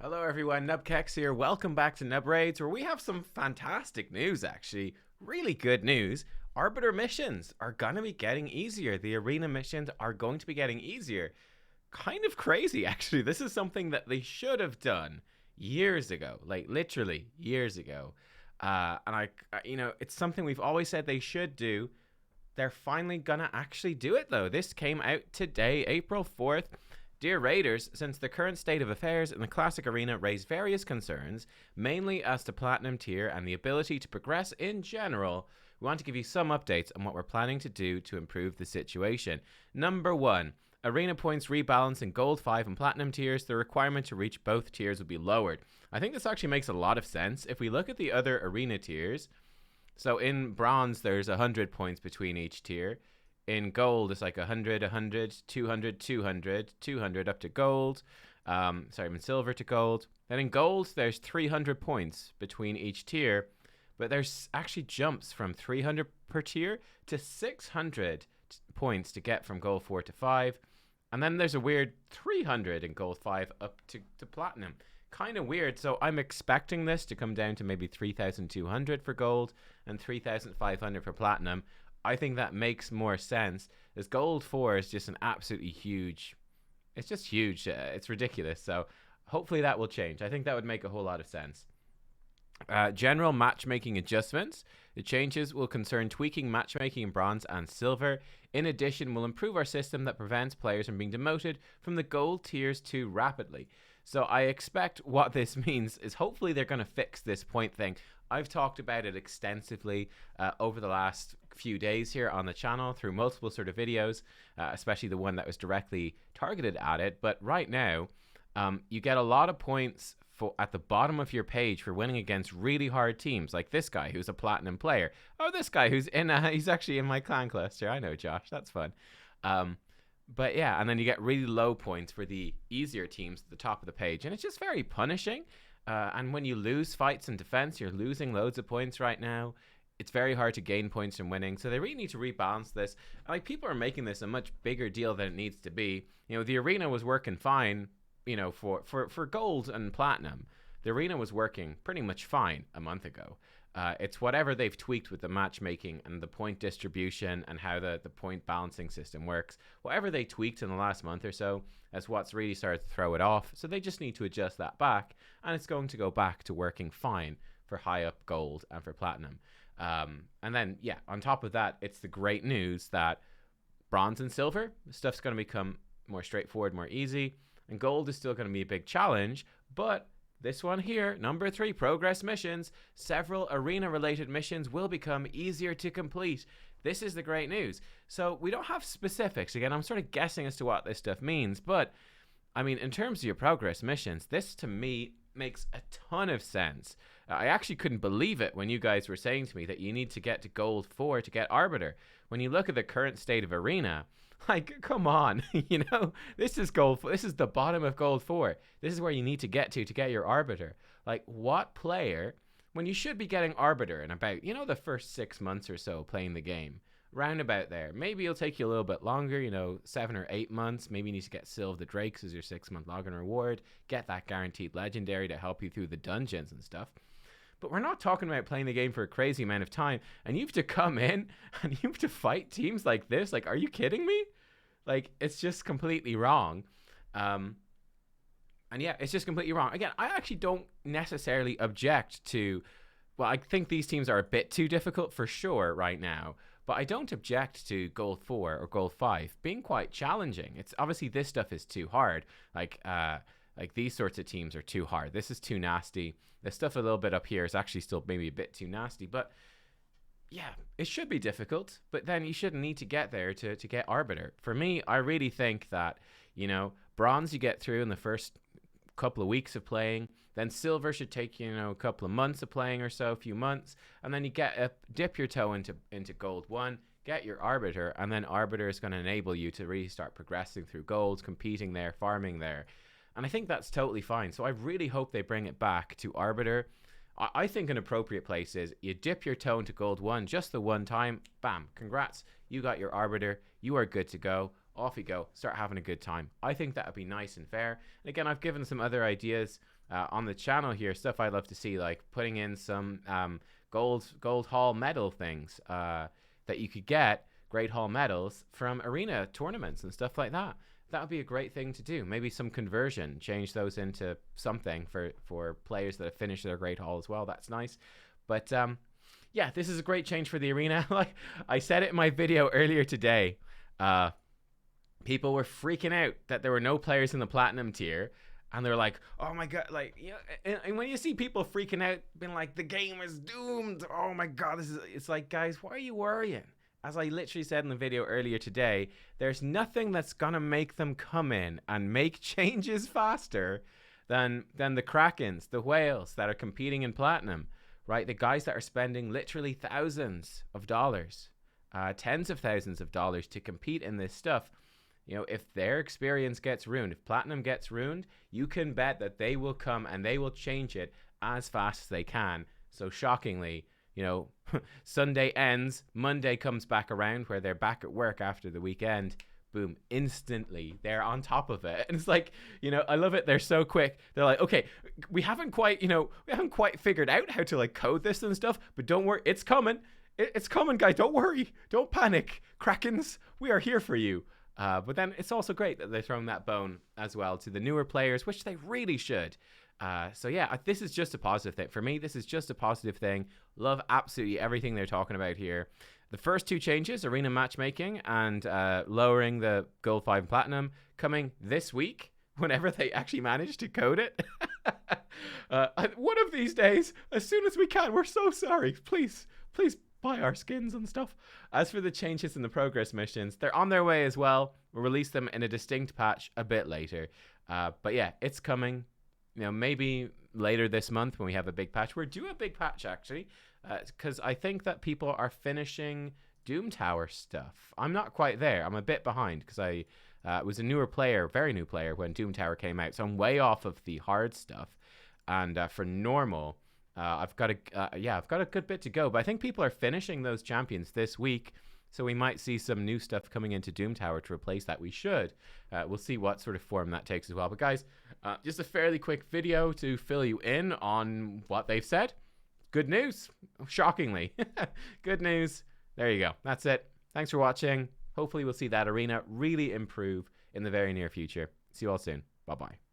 Hello everyone, nubkeks here. Welcome back to Nub Raids, where we have some fantastic news actually. Really good news. Arbiter missions are gonna be getting easier. The arena missions are going to be getting easier. Kind of crazy actually. This is something that they should have done years ago, like literally years ago. It's something we've always said they should do. They're finally gonna actually do it though. This came out today, April 4th. Dear Raiders, since the current state of affairs in the Classic Arena raised various concerns, mainly as to Platinum tier and the ability to progress in general, we want to give you some updates on what we're planning to do to improve the situation. Number 1. Arena points rebalance in Gold 5 and Platinum tiers. The requirement to reach both tiers will be lowered. I think this actually makes a lot of sense. If we look at the other arena tiers, so in Bronze there's 100 points between each tier. In Gold, it's like 100, 100, 200, 200, 200 up to Gold. In Silver to Gold. Then in Gold, there's 300 points between each tier. But there's actually jumps from 300 per tier to 600 points to get from Gold 4 to 5. And then there's a weird 300 in Gold 5 up to Platinum. Kind of weird. So I'm expecting this to come down to maybe 3,200 for Gold and 3,500 for Platinum. I think that makes more sense, as Gold 4 is just an absolutely huge, it's just huge, it's ridiculous, so hopefully that will change. I think that would make a whole lot of sense. General matchmaking adjustments. The changes will concern tweaking matchmaking in Bronze and Silver. In addition, we'll improve our system that prevents players from being demoted from the Gold tiers too rapidly. So I expect what this means is hopefully they're going to fix this point thing. I've talked about it extensively over the last few days here on the channel through multiple sort of videos, especially the one that was directly targeted at it. But right now, you get a lot of points at the bottom of your page for winning against really hard teams, like this guy who's a Platinum player. Oh, this guy who's he's actually in my clan cluster. I know, Josh. That's fun. But yeah, and then you get really low points for the easier teams at the top of the page, and it's just very punishing. And when you lose fights in defense, you're losing loads of points right now. It's very hard to gain points from winning, so they really need to rebalance this. Like, people are making this a much bigger deal than it needs to be. You know, the arena was working fine, you know, for Gold and Platinum. The arena was working pretty much fine a month ago. It's whatever they've tweaked with the matchmaking and the point distribution and how the point balancing system works. Whatever they tweaked in the last month or so, that's what's really started to throw it off. So they just need to adjust that back, and it's going to go back to working fine for high up Gold and for Platinum. And then, yeah, on top of that, it's the great news that Bronze and Silver, stuff's going to become more straightforward, more easy, and Gold is still going to be a big challenge, but this one here, number 3, progress missions. Several arena-related missions will become easier to complete. This is the great news. So we don't have specifics. Again, I'm sort of guessing as to what this stuff means, but I mean, in terms of your progress missions, this to me makes a ton of sense. I actually couldn't believe it when you guys were saying to me that you need to get to Gold 4 to get Arbiter. When you look at the current state of Arena, like, come on, you know, this is Gold 4. This is the bottom of Gold 4. This is where you need to get your Arbiter. Like, what player, when you should be getting Arbiter in about, you know, the first 6 months or so playing the game, round about there. Maybe it'll take you a little bit longer, you know, 7 or 8 months. Maybe you need to get Sylve the Drakes as your 6-month login reward. Get that guaranteed legendary to help you through the dungeons and stuff. But we're not talking about playing the game for a crazy amount of time, and you have to come in and you have to fight teams like this. Like, are you kidding me? Like, it's just completely wrong. And yeah, it's just completely wrong. Again, I actually don't necessarily object to, well, I think these teams are a bit too difficult for sure right now, but I don't object to Gold 4 or Gold 5 being quite challenging. It's obviously this stuff is too hard. Like these sorts of teams are too hard. This is too nasty. The stuff a little bit up here is actually still maybe a bit too nasty, but yeah, it should be difficult, but then you shouldn't need to get there to get Arbiter. For me, I really think that, you know, Bronze you get through in the first couple of weeks of playing, then Silver should take, you know, a couple of months of playing or so, a few months, and then you dip your toe into Gold 1, get your Arbiter, and then Arbiter is going to enable you to really start progressing through Gold, competing there, farming there. And I think that's totally fine. So I really hope they bring it back to Arbiter. I think an appropriate place is you dip your toe into Gold 1 just the one time, bam, congrats, you got your Arbiter, you are good to go, off you go, start having a good time. I think that would be nice and fair. And again, I've given some other ideas on the channel here, stuff I'd love to see, like putting in some gold hall medal things that you could get, great hall medals from arena tournaments and stuff like that. That would be a great thing to do. Maybe some conversion, change those into something for players that have finished their great hall as well. That's nice. But yeah, this is a great change for the arena. Like I said it in my video earlier today, people were freaking out that there were no players in the platinum tier. And they're like, oh my God, like, you know, and when you see people freaking out, being like, the game is doomed. Oh my God, it's like, guys, why are you worrying? As I literally said in the video earlier today, there's nothing that's gonna make them come in and make changes faster than the krakens, the whales that are competing in platinum, right? The guys that are spending literally thousands of dollars, tens of thousands of dollars to compete in this stuff. You know, if their experience gets ruined, if platinum gets ruined, you can bet that they will come and they will change it as fast as they can. So shockingly, you know, Sunday ends, Monday comes back around where they're back at work after the weekend. Boom, instantly they're on top of it. And it's like, you know, I love it. They're so quick. They're like, okay, we haven't quite figured out how to like code this and stuff, but don't worry, it's coming. It's coming, guys. Don't worry. Don't panic. Krakens, we are here for you. But then it's also great that they're throwing that bone as well to the newer players, which they really should. So yeah, this is just a positive thing. For me, this is just a positive thing. Love absolutely everything they're talking about here. The first two changes, arena matchmaking and lowering the gold 5 and platinum, coming this week, whenever they actually manage to code it. One of these days, as soon as we can, we're so sorry. Please buy our skins and stuff. As for the changes in the progress missions, they're on their way as well. We'll release them in a distinct patch a bit later. But yeah, it's coming. You know, maybe later this month when we have a big patch. We're due a big patch actually, because I think that people are finishing Doom Tower stuff. I'm not quite there. I'm a bit behind because I was a newer player, very new player when Doom Tower came out. So I'm way off of the hard stuff. And for normal, I've got a good bit to go, but I think people are finishing those champions this week, so we might see some new stuff coming into Doom Tower to replace that. We should. We'll see what sort of form that takes as well. But guys, just a fairly quick video to fill you in on what they've said. Good news, shockingly. Good news. There you go. That's it. Thanks for watching. Hopefully we'll see that arena really improve in the very near future. See you all soon. Bye-bye.